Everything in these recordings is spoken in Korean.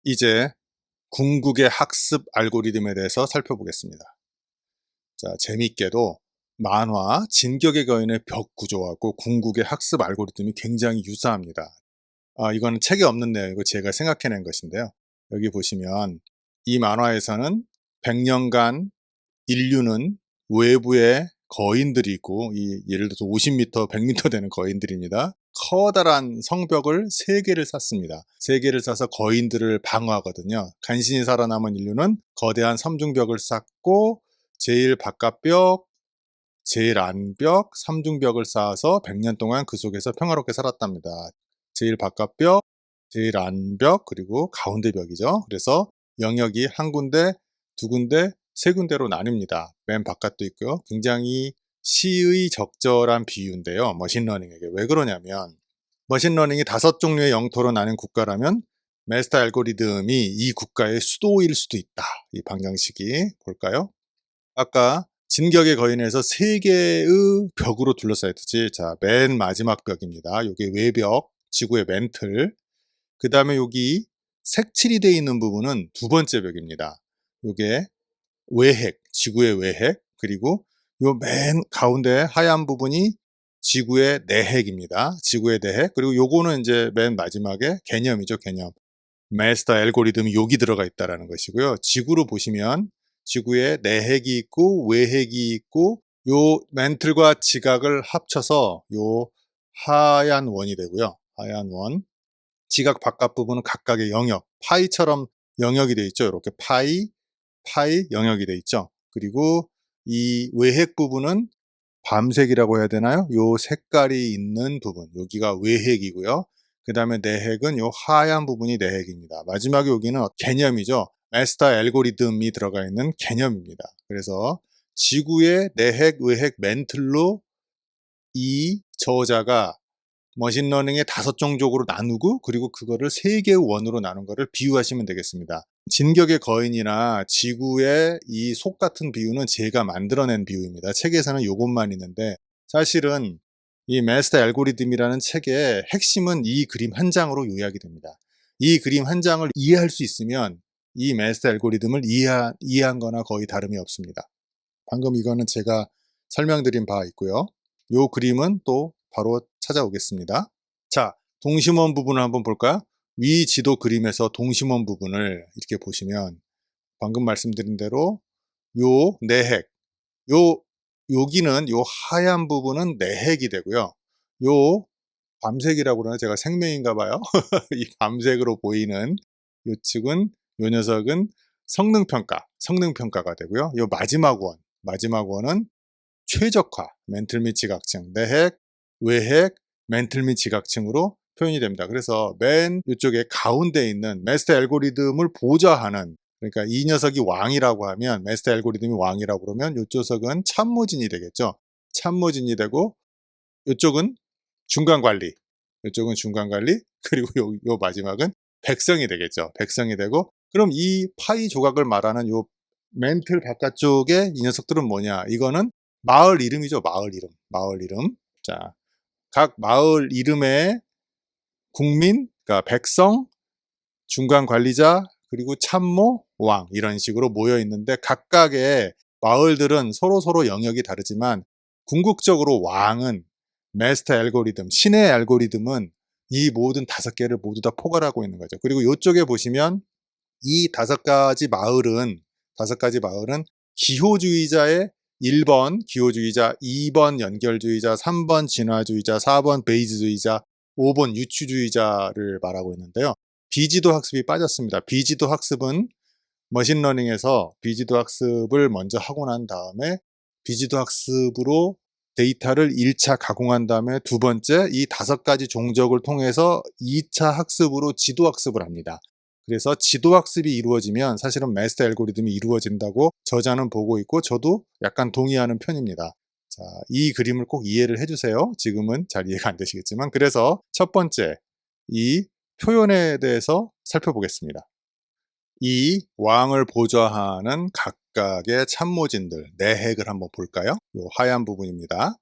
이제 궁극의 학습 알고리즘에 대해서 살펴보겠습니다. 자, 재밌게도 만화 진격의 거인의 벽 구조하고 궁극의 학습 알고리즘이 굉장히 유사합니다. 이거는 책에 없는 내용이고 제가 생각해낸 것인데요. 여기 보시면 이 만화에서는 100년간 인류는 외부에 거인들이 있고, 예를 들어서 50m, 100m 되는 거인들입니다. 커다란 성벽을 3개를 쌓습니다. 3개를 쌓아서 거인들을 방어하거든요. 간신히 살아남은 인류는 거대한 삼중벽을 쌓고 제일 바깥벽, 제일 안벽, 삼중벽을 쌓아서 100년 동안 그 속에서 평화롭게 살았답니다. 제일 바깥벽, 제일 안벽, 그리고 가운데 벽이죠. 그래서 영역이 한 군데, 두 군데, 세 군데로 나뉩니다. 맨 바깥도 있고요. 굉장히 시의 적절한 비유인데요. 머신러닝에게. 왜 그러냐면 머신러닝이 5종류의 영토로 나뉜 국가라면 메스터 알고리즘이 이 국가의 수도일 수도 있다. 이 방정식이 볼까요? 아까 진격의 거인에서 3개의 벽으로 둘러싸였듯이, 자, 맨 마지막 벽입니다. 이게 외벽, 지구의 멘틀. 그 다음에 여기 색칠이 되어 있는 부분은 두 번째 벽입니다. 이게 외핵, 지구의 외핵, 그리고 요 맨 가운데 하얀 부분이 지구의 내핵입니다. 지구의 내핵. 그리고 요거는 이제 맨 마지막에 개념이죠, 개념. 마스터 알고리즘이 여기 들어가 있다라는 것이고요. 지구로 보시면 지구에 내핵이 있고 외핵이 있고, 요 멘틀과 지각을 합쳐서 요 하얀 원이 되고요. 하얀 원. 지각 바깥 부분은 각각의 영역, 파이처럼 영역이 되어 있죠. 이렇게 파이 영역이 되어 있죠. 그리고 이 외핵 부분은 밤색이라고 해야 되나요? 요 색깔이 있는 부분, 여기가 외핵이고요. 그 다음에 내핵은 요 하얀 부분이 내핵입니다. 마지막에 여기는 개념이죠. 마스터 알고리즘이 들어가 있는 개념입니다. 그래서 지구의 내핵, 외핵, 멘틀로 이 저자가 머신러닝의 5종족으로 나누고, 그리고 그거를 3개의 원으로 나눈 거를 비유하시면 되겠습니다. 진격의 거인이나 지구의 이 속 같은 비유는 제가 만들어낸 비유입니다. 책에서는 이것만 있는데, 사실은 이 마스터 알고리즘이라는 책의 핵심은 이 그림 한 장으로 요약이 됩니다. 이 그림 한 장을 이해할 수 있으면 이 마스터 알고리즘을 이해한 거나 거의 다름이 없습니다. 방금 이거는 제가 설명드린 바 있고요. 이 그림은 또 바로 찾아오겠습니다. 자, 동심원 부분을 한번 볼까요? 위 지도 그림에서 동심원 부분을 이렇게 보시면 방금 말씀드린 대로 요 내핵, 여기는 요 하얀 부분은 내핵이 되고요. 요 밤색이라고 그러나, 제가 생명인가 봐요. 이 밤색으로 보이는 요 측은, 요 녀석은 성능평가가 되고요. 요 마지막 원은 최적화, 멘틀 및 지각층, 내핵, 외핵, 멘틀 및 지각층으로 표현이 됩니다. 그래서 맨 이쪽에 가운데 있는 마스터 알고리즘을 보좌하는, 그러니까 이 녀석이 왕이라고 하면, 마스터 알고리즘이 왕이라고 그러면 이쪽은 참모진이 되겠죠. 참모진이 되고, 이쪽은 중간관리, 그리고 요 마지막은 백성이 되겠죠. 백성이 되고, 그럼 이 파이 조각을 말하는 요 멘틀 바깥쪽에 이 녀석들은 뭐냐? 이거는 마을 이름이죠. 마을 이름. 자, 각 마을 이름에 국민, 그러니까 백성, 중간 관리자, 그리고 참모, 왕, 이런 식으로 모여 있는데, 각각의 마을들은 서로 영역이 다르지만 궁극적으로 왕은 마스터 알고리즘, 신의 알고리즘은 이 모든 5개를 모두 다 포괄하고 있는 거죠. 그리고 이쪽에 보시면 이 5가지 마을은 기호주의자의 1번 기호주의자, 2번 연결주의자, 3번 진화주의자, 4번 베이지주의자, 5번 유추주의자를 말하고 있는데요. 비지도 학습이 빠졌습니다. 비지도 학습은 머신러닝에서 비지도 학습을 먼저 하고 난 다음에 비지도 학습으로 데이터를 1차 가공한 다음에 두 번째 이 5가지 종족을 통해서 2차 학습으로 지도 학습을 합니다. 그래서 지도 학습이 이루어지면 사실은 마스터 알고리즘이 이루어진다고 저자는 보고 있고, 저도 약간 동의하는 편입니다. 자, 이 그림을 꼭 이해를 해주세요. 지금은 잘 이해가 안 되시겠지만. 그래서 첫 번째, 이 표현에 대해서 살펴보겠습니다. 이 왕을 보좌하는 각각의 참모진들, 내핵을 한번 볼까요? 이 하얀 부분입니다.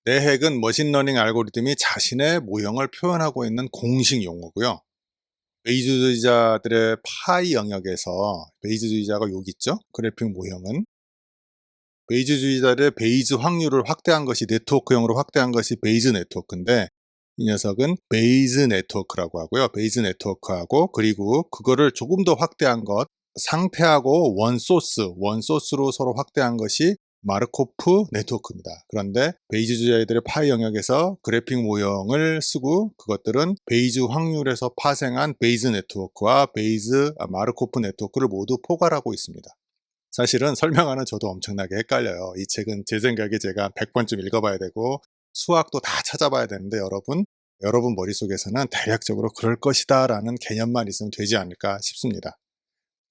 내핵은 머신러닝 알고리즘이 자신의 모형을 표현하고 있는 공식 용어고요. 베이즈주의자들의 파이 영역에서 베이즈주의자가 여기 있죠? 그래픽 모형은 베이즈주의자들의 베이즈 확률을 확대한 것이 네트워크형으로 확대한 것이 베이즈 네트워크인데 이 녀석은 베이즈 네트워크라고 하고요. 베이즈 네트워크하고 그리고 그거를 조금 더 확대한 것 상태하고 원소스로 서로 확대한 것이 마르코프 네트워크입니다. 그런데 베이즈주의자들의 파이 영역에서 그래픽 모형을 쓰고 그것들은 베이즈 확률에서 파생한 베이즈 네트워크와 마르코프 네트워크를 모두 포괄하고 있습니다. 사실은 설명하는 저도 엄청나게 헷갈려요. 이 책은 제 생각에 제가 100번쯤 읽어봐야 되고 수학도 다 찾아봐야 되는데 여러분 머릿속에서는 대략적으로 그럴 것이다 라는 개념만 있으면 되지 않을까 싶습니다.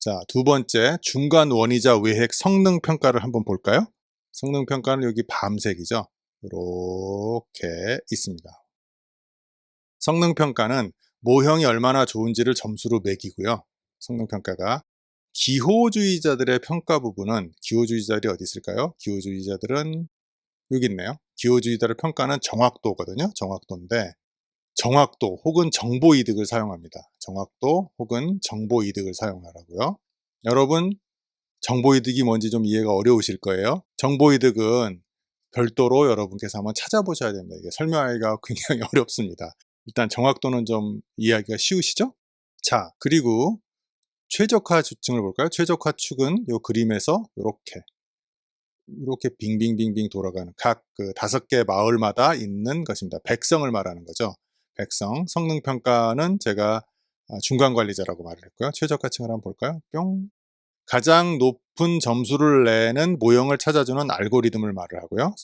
자, 두 번째 중간 원이자 외핵 성능평가를 한번 볼까요? 성능평가는 여기 밤색이죠. 이렇게 있습니다. 성능평가는 모형이 얼마나 좋은지를 점수로 매기고요. 성능평가가 기호주의자들의 평가 부분은 기호주의자들이 어디 있을까요? 기호주의자들은 여기 있네요. 기호주의자들의 평가는 정확도거든요. 정확도인데 정확도 혹은 정보이득을 사용합니다. 정확도 혹은 정보이득을 사용하라고요. 여러분 정보이득이 뭔지 좀 이해가 어려우실 거예요. 정보이득은 별도로 여러분께서 한번 찾아보셔야 됩니다. 이게 설명하기가 굉장히 어렵습니다. 일단 정확도는 좀 이해하기가 쉬우시죠? 자, 그리고 최적화 지층을 볼까요? 최적화 축은 이 그림에서 이렇게 빙빙빙빙 돌아가는 각 그 5개 마을마다 있는 것입니다. 백성을 말하는 거죠. 백성. 성능평가는 제가 중간관리자라고 말을 했고요. 최적화층을 한번 볼까요? 뿅. 가장 높은 점수를 내는 모형을 찾아주는 알고리즘을 말을 하고요.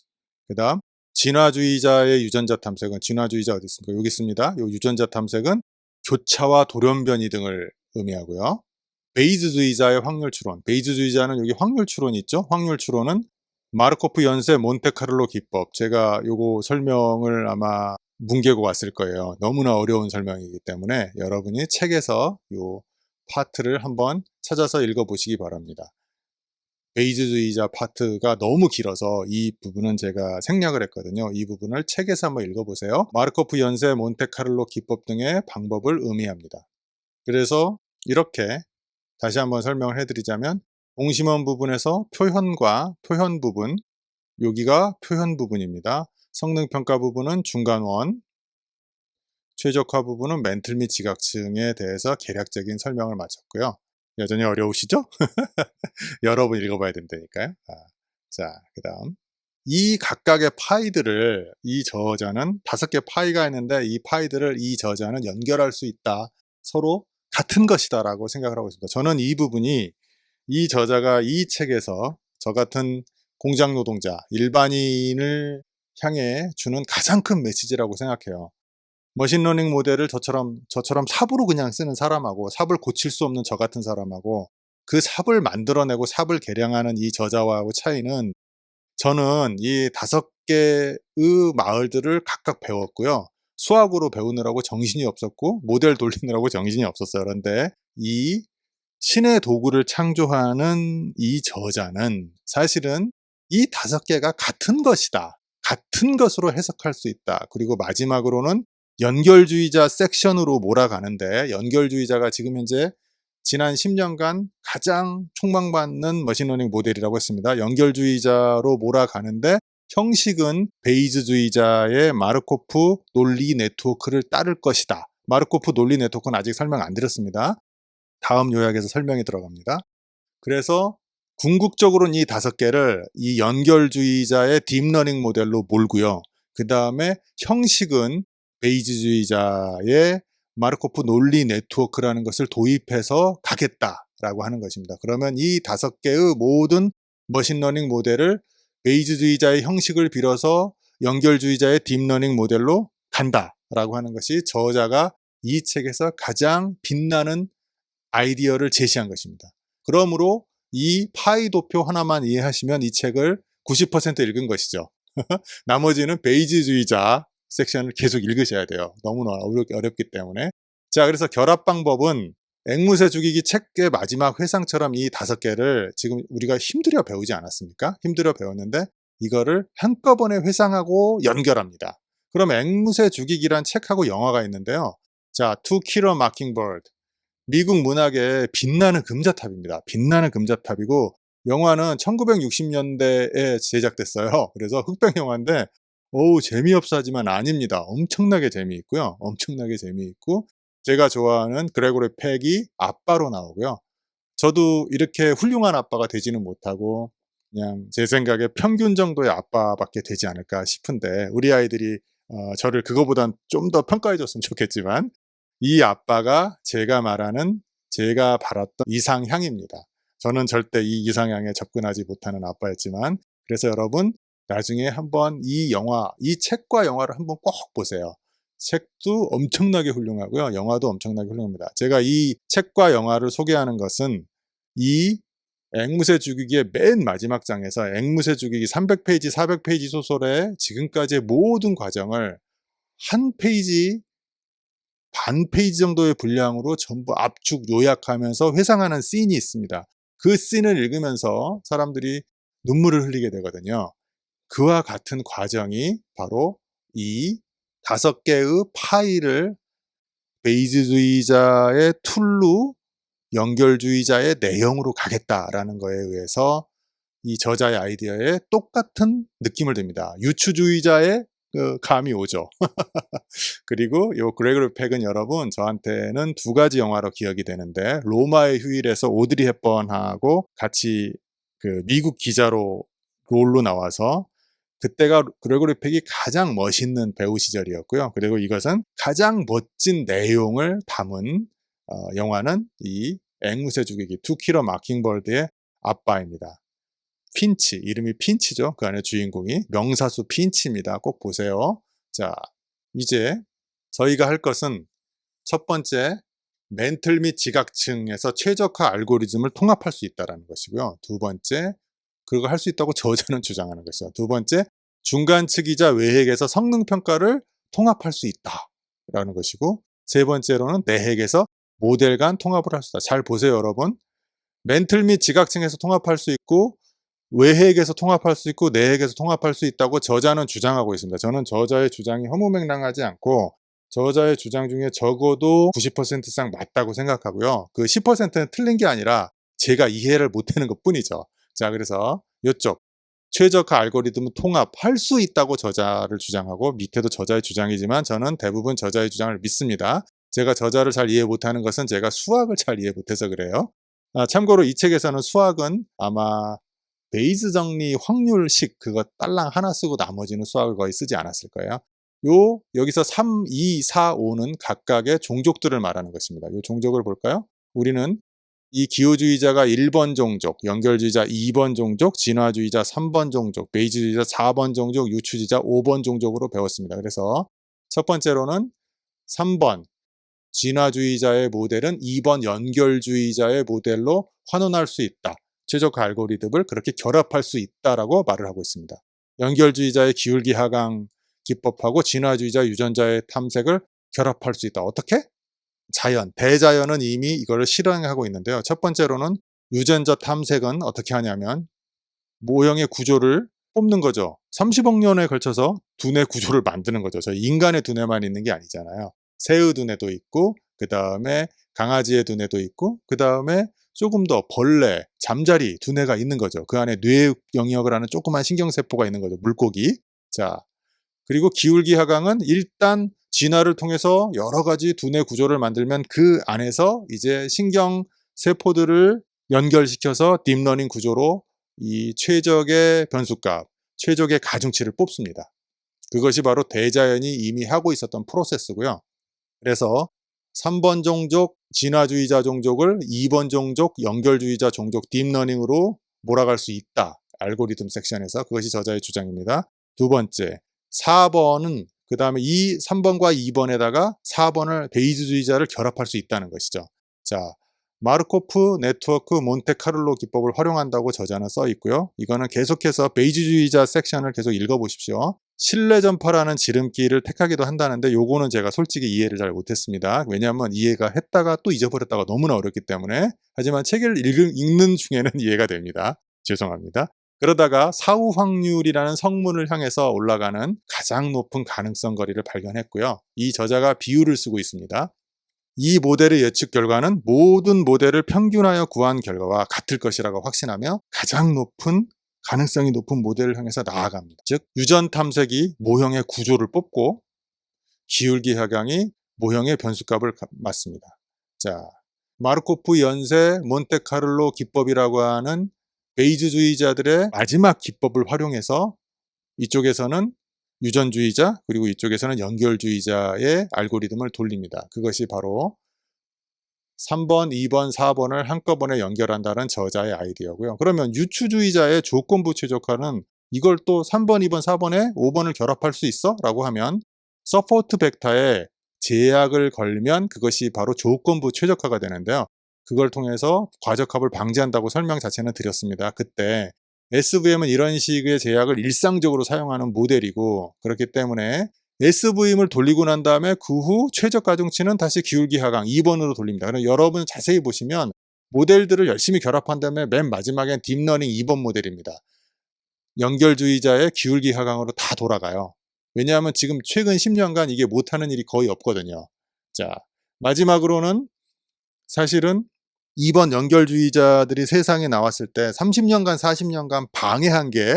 그 다음 진화주의자의 유전자 탐색은 진화주의자 어디 있습니까? 여기 있습니다. 이 유전자 탐색은 교차와 돌연변이 등을 의미하고요. 베이즈주의자의 확률 추론. 베이즈주의자는 여기 확률 추론이 있죠. 확률 추론은 마르코프 연쇄 몬테카를로 기법. 제가 요거 설명을 아마 뭉개고 왔을 거예요. 너무나 어려운 설명이기 때문에 여러분이 책에서 요 파트를 한번 찾아서 읽어보시기 바랍니다. 베이즈주의자 파트가 너무 길어서 이 부분은 제가 생략을 했거든요. 이 부분을 책에서 한번 읽어보세요. 마르코프 연쇄 몬테카를로 기법 등의 방법을 의미합니다. 그래서 이렇게 다시 한번 설명을 해드리자면 동심원 부분에서 표현과 표현 부분, 여기가 표현 부분입니다. 성능평가 부분은 중간원, 최적화 부분은 멘틀 및 지각층에 대해서 개략적인 설명을 마쳤고요. 여전히 어려우시죠? 여러분 읽어봐야 된다니까요. 자, 그 다음 이 각각의 파이들을 이 저자는 5개 파이가 있는데 이 파이들을 이 저자는 연결할 수 있다. 서로 같은 것이다 라고 생각을 하고 있습니다. 저는 이 부분이 이 저자가 이 책에서 저 같은 공장노동자, 일반인을 향해 주는 가장 큰 메시지라고 생각해요. 머신러닝 모델을 저처럼 삽으로 그냥 쓰는 사람하고 삽을 고칠 수 없는 저 같은 사람하고 그 삽을 만들어내고 삽을 개량하는 이 저자와의 차이는 저는 이 5개의 마을들을 각각 배웠고요. 수학으로 배우느라고 정신이 없었고 모델 돌리느라고 정신이 없었어요. 그런데 이 신의 도구를 창조하는 이 저자는 사실은 이 5개가 같은 것이다. 같은 것으로 해석할 수 있다. 그리고 마지막으로는 연결주의자 섹션으로 몰아가는데 연결주의자가 지금 현재 지난 10년간 가장 촉망받는 머신러닝 모델이라고 했습니다. 연결주의자로 몰아가는데 형식은 베이즈주의자의 마르코프 논리 네트워크를 따를 것이다. 마르코프 논리 네트워크는 아직 설명 안 드렸습니다. 다음 요약에서 설명이 들어갑니다. 그래서 궁극적으로는 이 5개를 이 연결주의자의 딥러닝 모델로 몰고요. 그 다음에 형식은 베이즈주의자의 마르코프 논리 네트워크라는 것을 도입해서 가겠다라고 하는 것입니다. 그러면 이 5개의 모든 머신러닝 모델을 베이즈주의자의 형식을 빌어서 연결주의자의 딥러닝 모델로 간다라고 하는 것이 저자가 이 책에서 가장 빛나는 아이디어를 제시한 것입니다. 그러므로 이 파이 도표 하나만 이해하시면 이 책을 90% 읽은 것이죠. 나머지는 베이즈주의자 섹션을 계속 읽으셔야 돼요. 너무나 어렵기 때문에. 자, 그래서 결합 방법은 앵무새 죽이기 책의 마지막 회상처럼 이 5개를 지금 우리가 힘들여 배우지 않았습니까? 힘들여 배웠는데 이거를 한꺼번에 회상하고 연결합니다. 그럼 앵무새 죽이기란 책하고 영화가 있는데요. 자, To Kill a Mockingbird. 미국 문학의 빛나는 금자탑입니다. 빛나는 금자탑이고 영화는 1960년대에 제작됐어요. 그래서 흑백 영화인데 어우 재미없어 하지만 아닙니다. 엄청나게 재미있고요. 엄청나게 재미있고 제가 좋아하는 그레고리 팩이 아빠로 나오고요. 저도 이렇게 훌륭한 아빠가 되지는 못하고 그냥 제 생각에 평균 정도의 아빠밖에 되지 않을까 싶은데 우리 아이들이 저를 그거보단 좀 더 평가해 줬으면 좋겠지만 이 아빠가 제가 말하는 제가 바랐던 이상향입니다. 저는 절대 이 이상향에 접근하지 못하는 아빠였지만 그래서 여러분 나중에 한번 이 영화, 이 책과 영화를 한번 꼭 보세요. 책도 엄청나게 훌륭하고요. 영화도 엄청나게 훌륭합니다. 제가 이 책과 영화를 소개하는 것은 이 앵무새 죽이기의 맨 마지막 장에서 앵무새 죽이기 300페이지, 400페이지 소설의 지금까지의 모든 과정을 한 페이지, 반 페이지 정도의 분량으로 전부 압축, 요약하면서 회상하는 씬이 있습니다. 그 씬을 읽으면서 사람들이 눈물을 흘리게 되거든요. 그와 같은 과정이 바로 이 5개의 파일을 베이지주의자의 툴로 연결주의자의 내용으로 가겠다라는 거에 의해서 이 저자의 아이디어에 똑같은 느낌을 줍니다. 유추주의자의 그 감이 오죠. 그리고 요 그레고리 팩은 여러분 저한테는 2가지 영화로 기억이 되는데 로마의 휴일에서 오드리 헵번하고 같이 그 미국 기자로 롤로 나와서 그때가 그레고리 팩이 가장 멋있는 배우 시절이었고요. 그리고 이것은 가장 멋진 내용을 담은 영화는 이 앵무새 죽이기 투 킬러 마킹버드의 아빠입니다. 핀치, 이름이 핀치죠. 그 안에 주인공이 명사수 핀치입니다. 꼭 보세요. 자, 이제 저희가 할 것은 첫 번째, 멘틀 및 지각층에서 최적화 알고리즘을 통합할 수 있다는 것이고요. 두 번째, 그거 할 수 있다고 저자는 주장하는 것이죠. 두 번째, 중간측이자 외핵에서 성능평가를 통합할 수 있다라는 것이고 세 번째로는 내핵에서 모델 간 통합을 할 수 있다. 잘 보세요, 여러분. 멘틀 및 지각층에서 통합할 수 있고 외핵에서 통합할 수 있고 내핵에서 통합할 수 있다고 저자는 주장하고 있습니다. 저는 저자의 주장이 허무맹랑하지 않고 저자의 주장 중에 적어도 90% 이상 맞다고 생각하고요. 그 10%는 틀린 게 아니라 제가 이해를 못하는 것뿐이죠. 자, 그래서 이쪽 최적화 알고리즘 통합할 수 있다고 저자를 주장하고 밑에도 저자의 주장이지만 저는 대부분 저자의 주장을 믿습니다. 제가 저자를 잘 이해 못하는 것은 제가 수학을 잘 이해 못해서 그래요. 참고로 이 책에서는 수학은 아마 베이즈 정리 확률식 그거 딸랑 하나 쓰고 나머지는 수학을 거의 쓰지 않았을 거예요. 여기서 3, 2, 4, 5는 각각의 종족들을 말하는 것입니다. 이 종족을 볼까요? 우리는 이 기호주의자가 1번 종족, 연결주의자 2번 종족, 진화주의자 3번 종족, 베이지주의자 4번 종족, 유추주의자 5번 종족으로 배웠습니다. 그래서 첫 번째로는 3번 진화주의자의 모델은 2번 연결주의자의 모델로 환원할 수 있다. 최적화 알고리즘을 그렇게 결합할 수 있다라고 말을 하고 있습니다. 연결주의자의 기울기 하강 기법하고 진화주의자 유전자의 탐색을 결합할 수 있다. 어떻게? 자연, 대자연은 이미 이걸 실행하고 있는데요. 첫 번째로는 유전자 탐색은 어떻게 하냐면 모형의 구조를 뽑는 거죠. 30억 년에 걸쳐서 두뇌 구조를 만드는 거죠. 저희 인간의 두뇌만 있는 게 아니잖아요. 새의 두뇌도 있고 그 다음에 강아지의 두뇌도 있고 그 다음에 조금 더 벌레, 잠자리 두뇌가 있는 거죠. 그 안에 뇌 영역을 하는 조그만 신경세포가 있는 거죠. 물고기. 자, 그리고 기울기 하강은 일단 진화를 통해서 여러 가지 두뇌 구조를 만들면 그 안에서 이제 신경 세포들을 연결시켜서 딥러닝 구조로 이 최적의 변수값, 최적의 가중치를 뽑습니다. 그것이 바로 대자연이 이미 하고 있었던 프로세스고요. 그래서 3번 종족 진화주의자 종족을 2번 종족 연결주의자 종족 딥러닝으로 몰아갈 수 있다. 알고리즘 섹션에서 그것이 저자의 주장입니다. 두 번째, 4번은 그 다음에 3번과 2번에다가 4번을 베이지주의자를 결합할 수 있다는 것이죠. 자, 마르코프 네트워크 몬테카를로 기법을 활용한다고 저자는 써 있고요. 이거는 계속해서 베이지주의자 섹션을 계속 읽어보십시오. 신뢰전파라는 지름길을 택하기도 한다는데 요거는 제가 솔직히 이해를 잘 못했습니다. 왜냐하면 이해가 했다가 또 잊어버렸다가 너무나 어렵기 때문에. 하지만 책을 읽는 중에는 이해가 됩니다. 죄송합니다. 그러다가 사후 확률이라는 성문을 향해서 올라가는 가장 높은 가능성 거리를 발견했고요. 이 저자가 비율을 쓰고 있습니다. 이 모델의 예측 결과는 모든 모델을 평균하여 구한 결과와 같을 것이라고 확신하며 가장 높은 가능성이 높은 모델을 향해서 나아갑니다. 즉 유전 탐색이 모형의 구조를 뽑고 기울기 하강이 모형의 변수값을 맞습니다. 자, 마르코프 연쇄 몬테카를로 기법이라고 하는 베이즈주의자들의 마지막 기법을 활용해서 이쪽에서는 유전주의자 그리고 이쪽에서는 연결주의자의 알고리즘을 돌립니다. 그것이 바로 3번, 2번, 4번을 한꺼번에 연결한다는 저자의 아이디어고요. 그러면 유추주의자의 조건부 최적화는 이걸 또 3번, 2번, 4번에 5번을 결합할 수 있어? 라고 하면 서포트 벡터에 제약을 걸면 그것이 바로 조건부 최적화가 되는데요. 그걸 통해서 과적합을 방지한다고 설명 자체는 드렸습니다. 그때 SVM은 이런 식의 제약을 일상적으로 사용하는 모델이고 그렇기 때문에 SVM을 돌리고 난 다음에 그 후 최적 가중치는 다시 기울기 하강 2번으로 돌립니다. 그럼 여러분 자세히 보시면 모델들을 열심히 결합한 다음에 맨 마지막엔 딥러닝 2번 모델입니다. 연결주의자의 기울기 하강으로 다 돌아가요. 왜냐하면 지금 최근 10년간 이게 못하는 일이 거의 없거든요. 자, 마지막으로는 사실은 2번 연결주의자들이 세상에 나왔을 때 30년간 40년간 방해한 게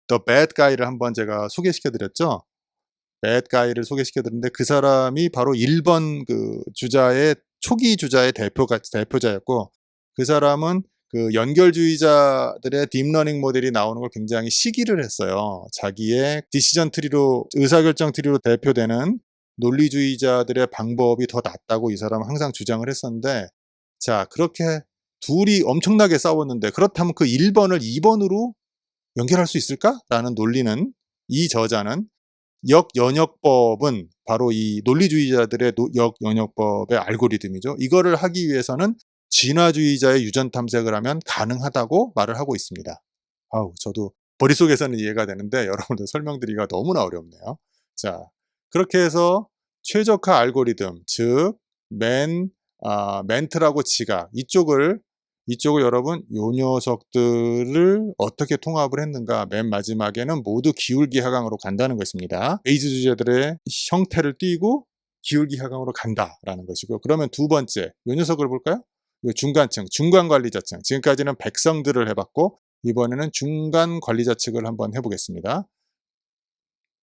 The Bad Guy를 한번 제가 소개시켜드렸죠. Bad Guy를 소개시켜드렸는데 그 사람이 바로 1번 그 주자의 초기 주자의 대표자였고 그 사람은 그 연결주의자들의 딥러닝 모델이 나오는 걸 굉장히 시기를 했어요. 자기의 디시전 트리로 의사결정 트리로 대표되는 논리주의자들의 방법이 더 낫다고 이 사람은 항상 주장을 했었는데 자 그렇게 둘이 엄청나게 싸웠는데 그렇다면 그 1번을 2번으로 연결할 수 있을까라는 논리는 이 저자는 역연역법은 바로 이 논리주의자들의 역연역법의 알고리즘이죠. 이거를 하기 위해서는 진화주의자의 유전 탐색을 하면 가능하다고 말을 하고 있습니다. 아우, 저도 머릿속에서는 이해가 되는데 여러분들 설명드리기가 너무나 어렵네요. 자, 그렇게 해서 최적화 알고리즘, 즉 멘트라고 지각 이쪽을 여러분 요 녀석들을 어떻게 통합을 했는가 맨 마지막에는 모두 기울기 하강으로 간다는 것입니다. 베이즈 주제들의 형태를 띄고 기울기 하강으로 간다라는 것이고 그러면 두 번째 요 녀석을 볼까요? 요 중간층, 중간관리자층 지금까지는 백성들을 해봤고 이번에는 중간관리자 측을 한번 해보겠습니다.